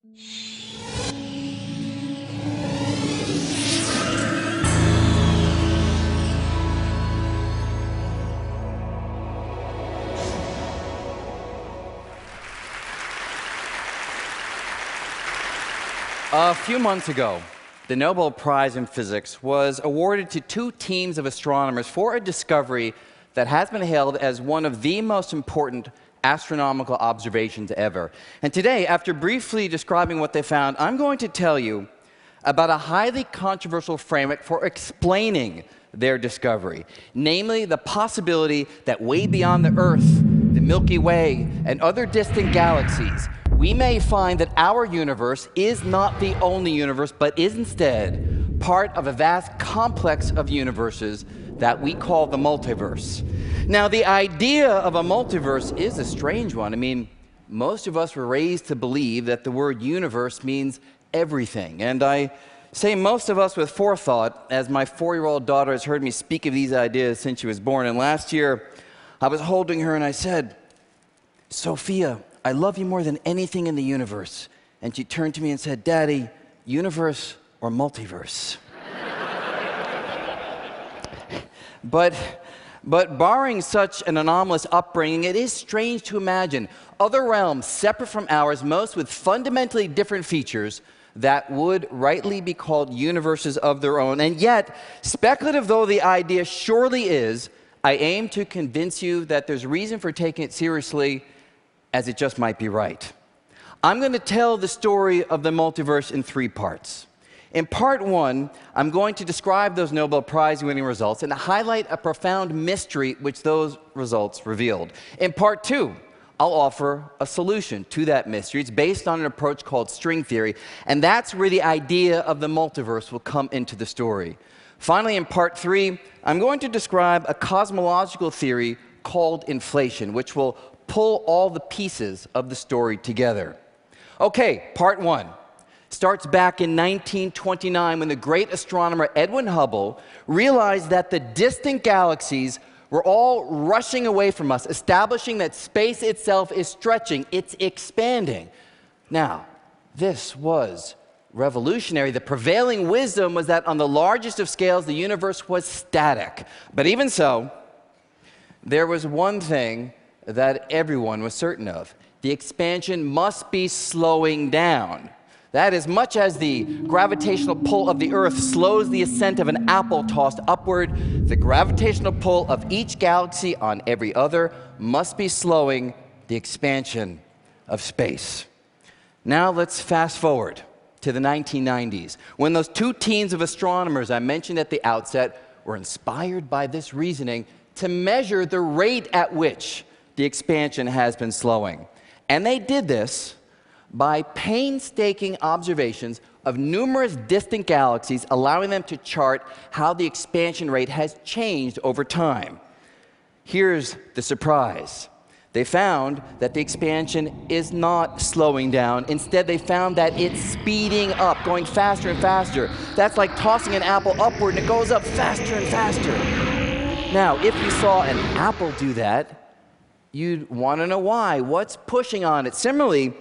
A few months ago, the Nobel Prize in Physics was awarded to two teams of astronomers for a discovery that has been hailed as one of the most important astronomical observations ever. And today, after briefly describing what they found, I'm going to tell you about a highly controversial framework for explaining their discovery, namely the possibility that way beyond the Earth, the Milky Way, and other distant galaxies, we may find that our universe is not the only universe, but is instead part of a vast complex of universes that we call the multiverse. Now, the idea of a multiverse is a strange one. I mean, most of us were raised to believe that the word universe means everything. And I say most of us with forethought, as my 4-year-old daughter has heard me speak of these ideas since she was born. And last year, I was holding her and I said, "Sophia, I love you more than anything in the universe." And she turned to me and said, "Daddy, universe or multiverse?" But barring such an anomalous upbringing, it is strange to imagine other realms separate from ours, most with fundamentally different features, that would rightly be called universes of their own. And yet, speculative though the idea surely is, I aim to convince you that there's reason for taking it seriously, as it just might be right. I'm going to tell the story of the multiverse in 3 parts. In part 1, I'm going to describe those Nobel Prize-winning results and highlight a profound mystery which those results revealed. In part 2, I'll offer a solution to that mystery. It's based on an approach called string theory, and that's where the idea of the multiverse will come into the story. Finally, in part 3, I'm going to describe a cosmological theory called inflation, which will pull all the pieces of the story together. Okay, part 1 starts back in 1929 when the great astronomer Edwin Hubble realized that the distant galaxies were all rushing away from us, establishing that space itself is stretching, it's expanding. Now, this was revolutionary. The prevailing wisdom was that on the largest of scales, the universe was static. But even so, there was one thing that everyone was certain of. The expansion must be slowing down. That is, much as the gravitational pull of the Earth slows the ascent of an apple tossed upward, the gravitational pull of each galaxy on every other must be slowing the expansion of space. Now let's fast forward to the 1990s, when those two teams of astronomers I mentioned at the outset were inspired by this reasoning to measure the rate at which the expansion has been slowing. And they did this by painstaking observations of numerous distant galaxies, allowing them to chart how the expansion rate has changed over time. Here's the surprise. They found that the expansion is not slowing down. Instead, they found that it's speeding up, going faster and faster. That's like tossing an apple upward, and it goes up faster and faster. Now, if you saw an apple do that, you'd want to know why. What's pushing on it? Similarly,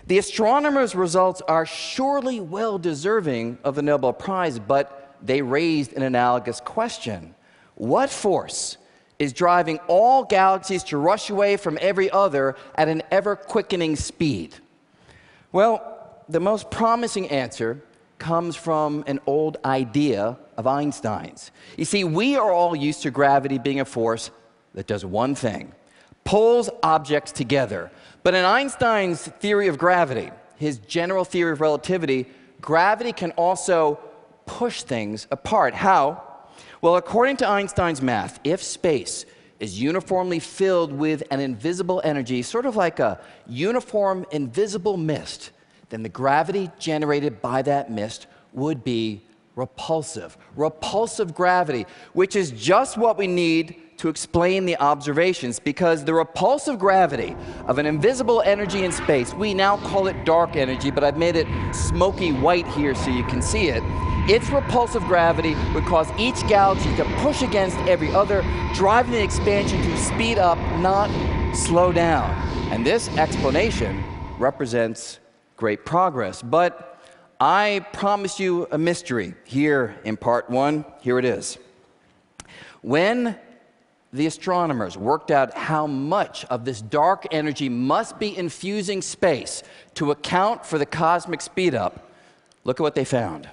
the astronomers' results are surely well deserving of the Nobel Prize, but they raised an analogous question. What force is driving all galaxies to rush away from every other at an ever-quickening speed? Well, the most promising answer comes from an old idea of Einstein's. You see, we are all used to gravity being a force that does one thing: pulls objects together. But in Einstein's theory of gravity, his general theory of relativity, gravity can also push things apart. How? Well, according to Einstein's math, if space is uniformly filled with an invisible energy, sort of like a uniform invisible mist, then the gravity generated by that mist would be repulsive. Repulsive gravity, which is just what we need to explain the observations, because the repulsive gravity of an invisible energy in space, we now call it dark energy, but I've made it smoky white here so you can see it. Its repulsive gravity would cause each galaxy to push against every other, driving the expansion to speed up, not slow down. And this explanation represents great progress. But I promised you a mystery here in part one. Here it is. When the astronomers worked out how much of this dark energy must be infusing space to account for the cosmic speedup, look at what they found.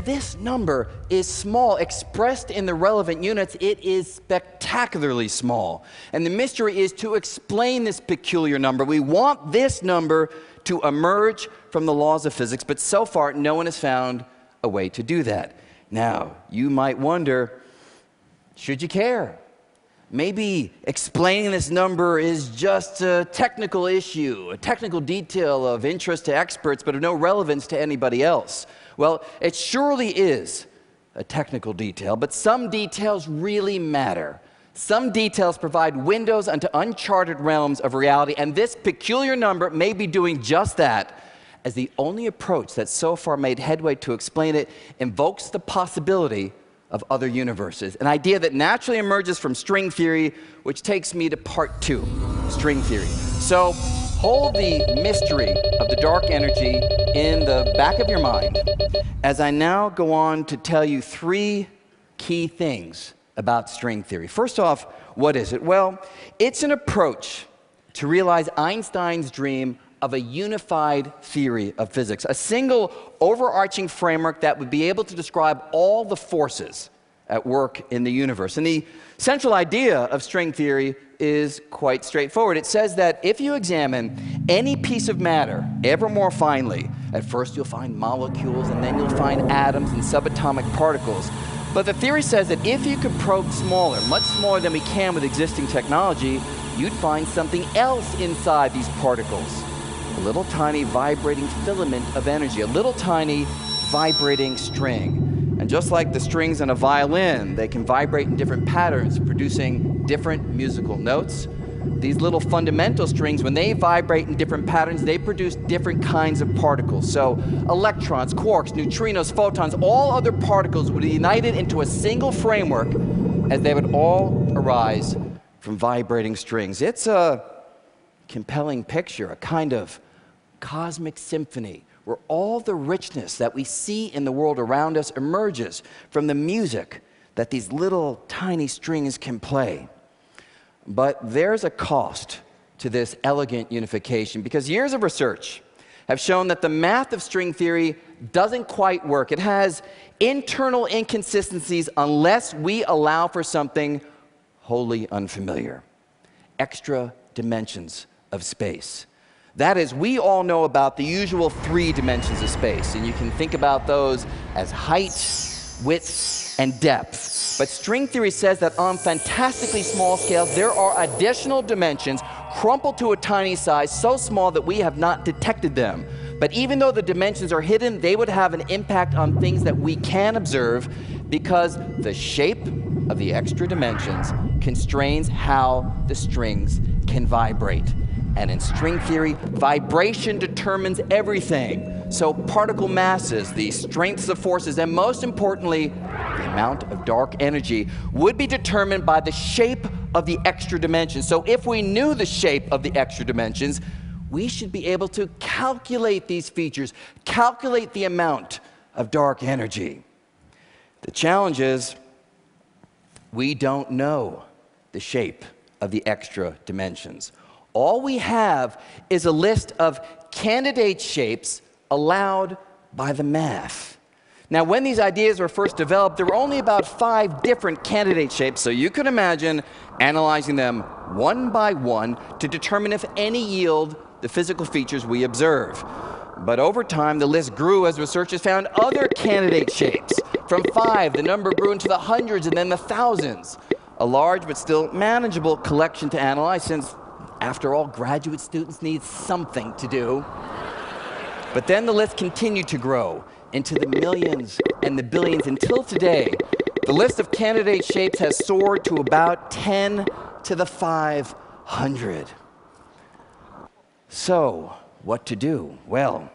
This number is small. Expressed in the relevant units, it is spectacularly small. And the mystery is to explain this peculiar number. We want this number to emerge from the laws of physics, but so far, no one has found a way to do that. Now, you might wonder, should you care? Maybe explaining this number is just a technical issue, a technical detail of interest to experts, but of no relevance to anybody else. Well, it surely is a technical detail, but some details really matter. Some details provide windows onto uncharted realms of reality, and this peculiar number may be doing just that, as the only approach that so far made headway to explain it invokes the possibility of other universes, an idea that naturally emerges from string theory, which takes me to part two, string theory. So hold the mystery of the dark energy in the back of your mind as I now go on to tell you three key things about string theory. First off, what is it? Well, it's an approach to realize Einstein's dream of a unified theory of physics, a single overarching framework that would be able to describe all the forces at work in the universe. And the central idea of string theory is quite straightforward. It says that if you examine any piece of matter ever more finely, at first you'll find molecules, and then you'll find atoms and subatomic particles. But the theory says that if you could probe smaller, much smaller than we can with existing technology, you'd find something else inside these particles. A little tiny vibrating filament of energy, a little tiny vibrating string. And just like the strings on a violin, they can vibrate in different patterns, producing different musical notes. These little fundamental strings, when they vibrate in different patterns, they produce different kinds of particles. So electrons, quarks, neutrinos, photons, all other particles would be united into a single framework as they would all arise from vibrating strings. It's a compelling picture, a kind of cosmic symphony where all the richness that we see in the world around us emerges from the music that these little tiny strings can play. But there's a cost to this elegant unification, because years of research have shown that the math of string theory doesn't quite work. It has internal inconsistencies unless we allow for something wholly unfamiliar: extra dimensions of space. That is, we all know about the usual 3 dimensions of space, and you can think about those as height, width, and depth. But string theory says that on fantastically small scales, there are additional dimensions crumpled to a tiny size, so small that we have not detected them. But even though the dimensions are hidden, they would have an impact on things that we can observe, because the shape of the extra dimensions constrains how the strings can vibrate. And in string theory, vibration determines everything. So particle masses, the strengths of forces, and most importantly, the amount of dark energy would be determined by the shape of the extra dimensions. So if we knew the shape of the extra dimensions, we should be able to calculate these features, calculate the amount of dark energy. The challenge is, we don't know the shape of the extra dimensions. All we have is a list of candidate shapes allowed by the math. Now, when these ideas were first developed, there were only about 5 different candidate shapes, so you could imagine analyzing them one by one to determine if any yield the physical features we observe. But over time, the list grew as researchers found other candidate shapes. From 5, the number grew into the hundreds and then the thousands. A large but still manageable collection to analyze, since, after all, graduate students need something to do. But then the list continued to grow into the millions and the billions, until today, the list of candidate shapes has soared to about 10 to the 500. So, what to do? Well,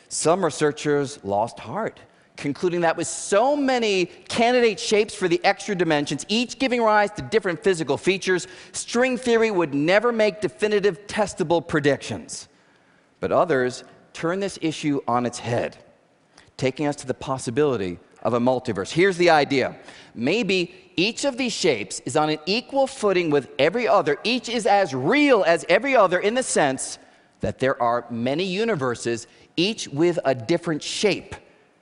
some researchers lost heart. concluding that with so many candidate shapes for the extra dimensions, each giving rise to different physical features, string theory would never make definitive testable predictions. But others turn this issue on its head, taking us to the possibility of a multiverse. Here's the idea. Maybe each of these shapes is on an equal footing with every other. Each is as real as every other in the sense that there are many universes, each with a different shape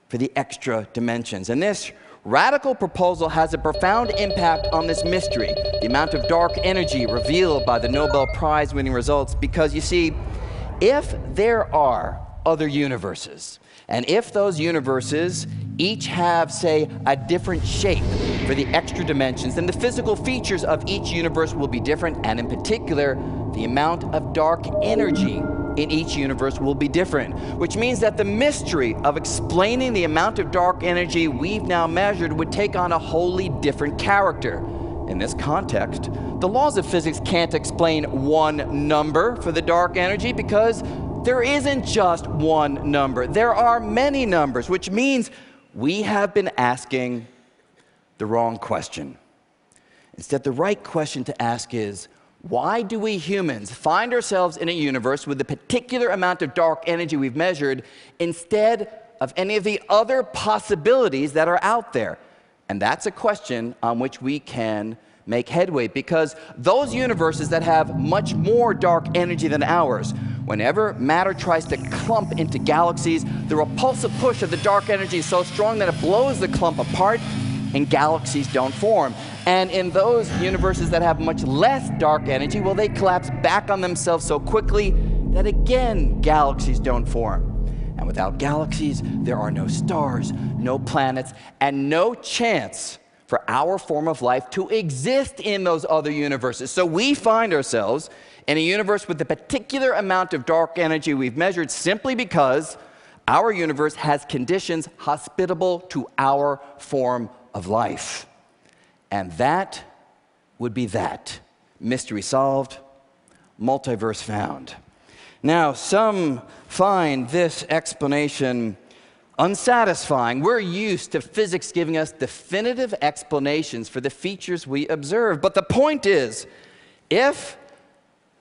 for the extra dimensions. And this radical proposal has a profound impact on this mystery, the amount of dark energy revealed by the Nobel Prize-winning results, because you see, if there are other universes, and if those universes each have, say, a different shape for the extra dimensions, then the physical features of each universe will be different, and in particular, the amount of dark energy in each universe will be different, which means that the mystery of explaining the amount of dark energy we've now measured would take on a wholly different character. In this context, the laws of physics can't explain one number for the dark energy because there isn't just one number. There are many numbers, which means we have been asking the wrong question. Instead, the right question to ask is, why do we humans find ourselves in a universe with the particular amount of dark energy we've measured instead of any of the other possibilities that are out there? And that's a question on which we can make headway, because those universes that have much more dark energy than ours, whenever matter tries to clump into galaxies, the repulsive push of the dark energy is so strong that it blows the clump apart and galaxies don't form. And in those universes that have much less dark energy, well, they collapse back on themselves so quickly that, again, galaxies don't form. And without galaxies, there are no stars, no planets, and no chance for our form of life to exist in those other universes. So we find ourselves in a universe with the particular amount of dark energy we've measured simply because our universe has conditions hospitable to our form of life. And that would be that. Mystery solved, multiverse found. Now, some find this explanation unsatisfying. We're used to physics giving us definitive explanations for the features we observe. But the point is, if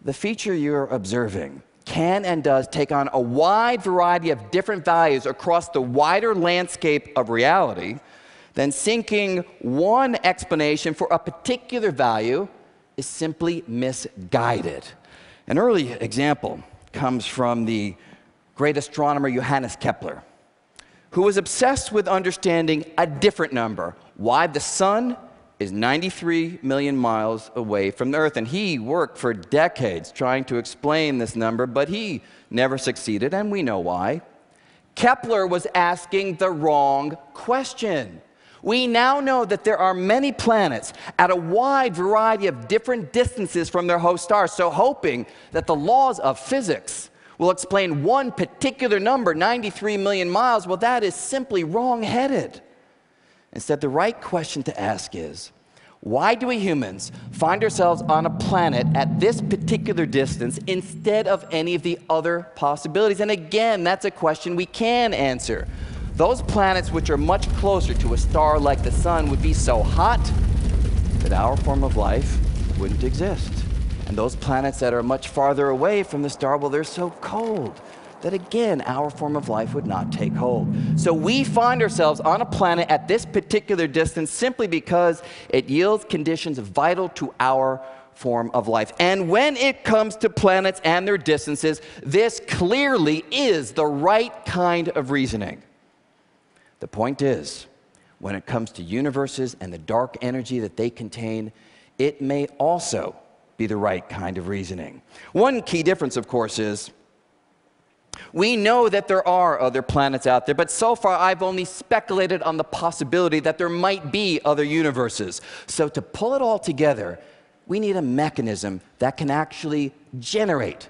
the feature you're observing can and does take on a wide variety of different values across the wider landscape of reality, then seeking one explanation for a particular value is simply misguided. An early example comes from the great astronomer Johannes Kepler, who was obsessed with understanding a different number, why the sun is 93 million miles away from the Earth. And he worked for decades trying to explain this number, but he never succeeded, and we know why. Kepler was asking the wrong question. We now know that there are many planets at a wide variety of different distances from their host stars, so hoping that the laws of physics will explain one particular number, 93 million miles, well, that is simply wrong-headed. Instead, the right question to ask is, why do we humans find ourselves on a planet at this particular distance instead of any of the other possibilities? And again, that's a question we can answer. Those planets which are much closer to a star like the sun would be so hot that our form of life wouldn't exist. And those planets that are much farther away from the star, well, they're so cold that, again, our form of life would not take hold. So we find ourselves on a planet at this particular distance simply because it yields conditions vital to our form of life. And when it comes to planets and their distances, this clearly is the right kind of reasoning. The point is, when it comes to universes and the dark energy that they contain, it may also be the right kind of reasoning. One key difference, of course, is we know that there are other planets out there, but so far I've only speculated on the possibility that there might be other universes. So to pull it all together, we need a mechanism that can actually generate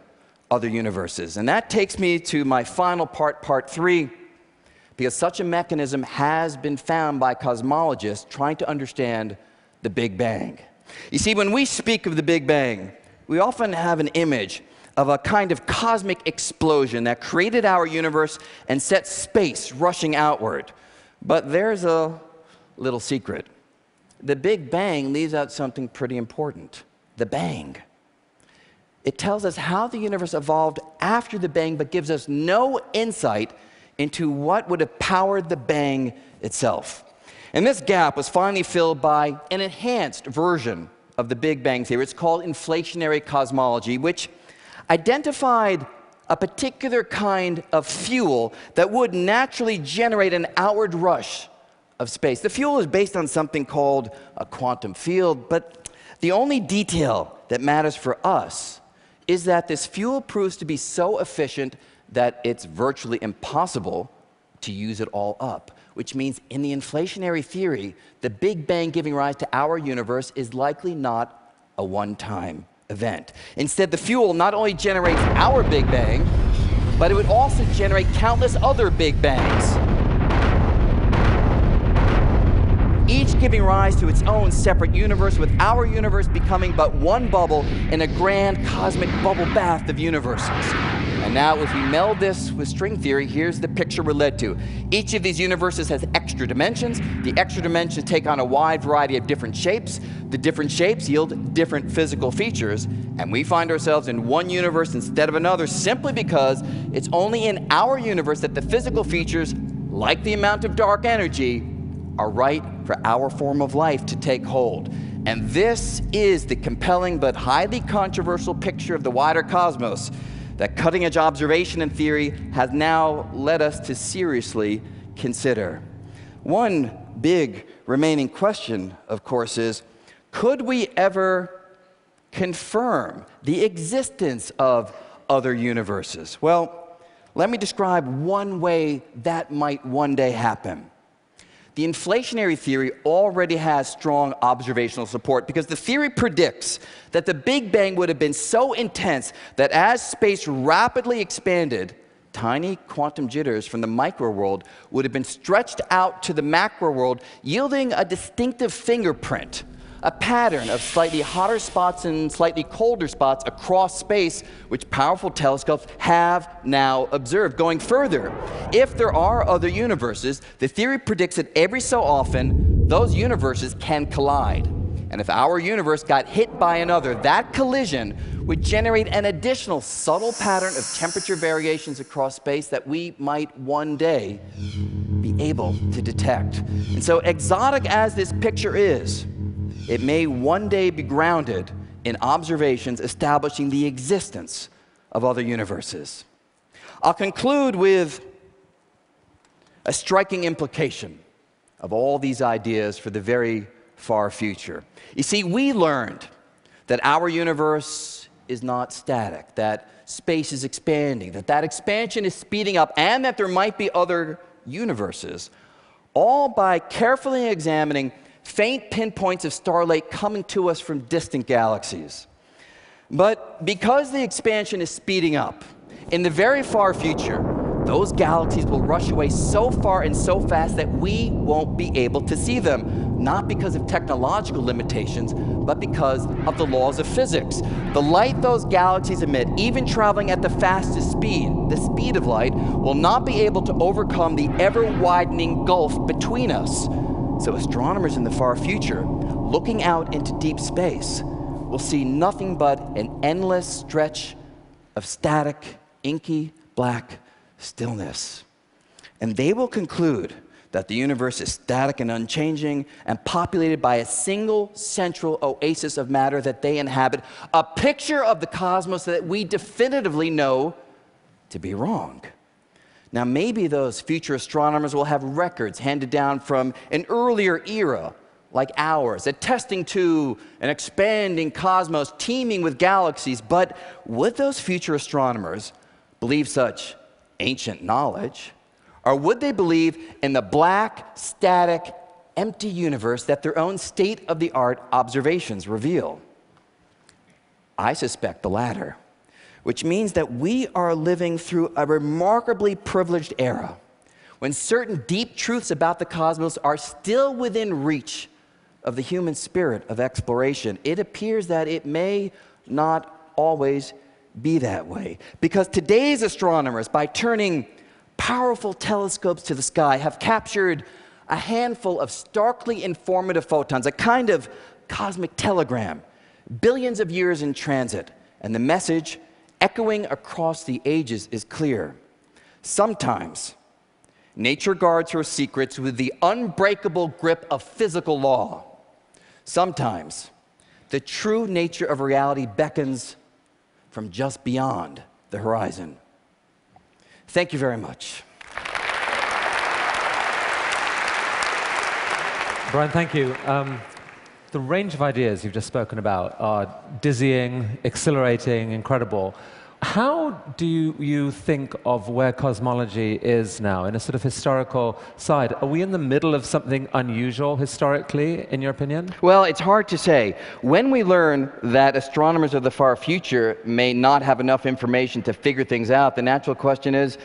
other universes. And that takes me to my final part, part 3. Because such a mechanism has been found by cosmologists trying to understand the Big Bang. You see, when we speak of the Big Bang, we often have an image of a kind of cosmic explosion that created our universe and set space rushing outward. But there's a little secret. The Big Bang leaves out something pretty important: the bang. It tells us how the universe evolved after the bang, but gives us no insight into what would have powered the bang itself. And this gap was finally filled by an enhanced version of the Big Bang theory. It's called inflationary cosmology, which identified a particular kind of fuel that would naturally generate an outward rush of space. The fuel is based on something called a quantum field, but the only detail that matters for us is that this fuel proves to be so efficient that it's virtually impossible to use it all up, which means in the inflationary theory, the Big Bang giving rise to our universe is likely not a one-time event. Instead, the fuel not only generates our Big Bang, but it would also generate countless other Big Bangs, each giving rise to its own separate universe, with our universe becoming but one bubble in a grand cosmic bubble bath of universes. And now, if we meld this with string theory, here's the picture we're led to. Each of these universes has extra dimensions. The extra dimensions take on a wide variety of different shapes. The different shapes yield different physical features. And we find ourselves in one universe instead of another simply because it's only in our universe that the physical features, like the amount of dark energy, are right for our form of life to take hold. And this is the compelling but highly controversial picture of the wider cosmos that cutting-edge observation and theory has now led us to seriously consider. One big remaining question, of course, is, could we ever confirm the existence of other universes? Well, let me describe one way that might one day happen. The inflationary theory already has strong observational support because the theory predicts that the Big Bang would have been so intense that as space rapidly expanded, tiny quantum jitters from the micro world would have been stretched out to the macro world, yielding a distinctive fingerprint, a pattern of slightly hotter spots and slightly colder spots across space, which powerful telescopes have now observed. Going further, if there are other universes, the theory predicts that every so often, those universes can collide. And if our universe got hit by another, that collision would generate an additional subtle pattern of temperature variations across space that we might one day be able to detect. And so exotic as this picture is, it may one day be grounded in observations establishing the existence of other universes. I'll conclude with a striking implication of all these ideas for the very far future. You see, we learned that our universe is not static, that space is expanding, that expansion is speeding up, and that there might be other universes, all by carefully examining faint pinpoints of starlight coming to us from distant galaxies. But because the expansion is speeding up, in the very far future, those galaxies will rush away so far and so fast that we won't be able to see them, not because of technological limitations, but because of the laws of physics. The light those galaxies emit, even traveling at the fastest speed, the speed of light, will not be able to overcome the ever-widening gulf between us. So astronomers in the far future, looking out into deep space, will see nothing but an endless stretch of static, inky, black stillness. And they will conclude that the universe is static and unchanging and populated by a single central oasis of matter that they inhabit, a picture of the cosmos that we definitively know to be wrong. Now, maybe those future astronomers will have records handed down from an earlier era, like ours, attesting to an expanding cosmos teeming with galaxies. But would those future astronomers believe such ancient knowledge? Or would they believe in the black, static, empty universe that their own state-of-the-art observations reveal? I suspect the latter, which means that we are living through a remarkably privileged era when certain deep truths about the cosmos are still within reach of the human spirit of exploration. It appears that it may not always be that way, because today's astronomers, by turning powerful telescopes to the sky, have captured a handful of starkly informative photons, a kind of cosmic telegram, billions of years in transit, and the message echoing across the ages is clear. Sometimes, nature guards her secrets with the unbreakable grip of physical law. Sometimes, the true nature of reality beckons from just beyond the horizon. Thank you very much. Brian, thank you. The range of ideas you've just spoken about are dizzying, exhilarating, incredible. How do you think of where cosmology is now in a sort of historical side? Are we in the middle of something unusual historically, in your opinion? Well, it's hard to say. When we learn that astronomers of the far future may not have enough information to figure things out, the natural question is,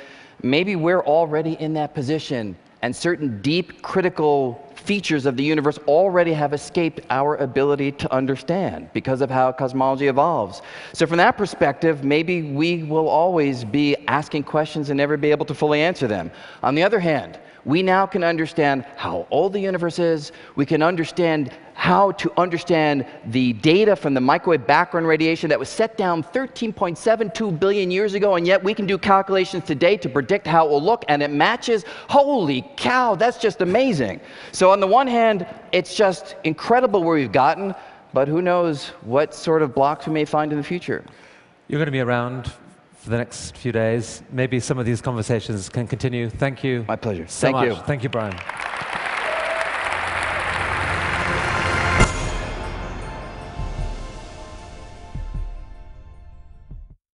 maybe we're already in that position, and certain deep, critical features of the universe already have escaped our ability to understand because of how cosmology evolves. So from that perspective, maybe we will always be asking questions and never be able to fully answer them. On the other hand, we now can understand how old the universe is. We can understand how to understand the data from the microwave background radiation that was set down 13.72 billion years ago, and yet we can do calculations today to predict how it will look, and it matches. Holy cow, that's just amazing. So on the one hand, it's just incredible where we've gotten, but who knows what sort of blocks we may find in the future. You're going to be around for the next few days. Maybe some of these conversations can continue. Thank you. My pleasure. Thank you. Thank you, Brian.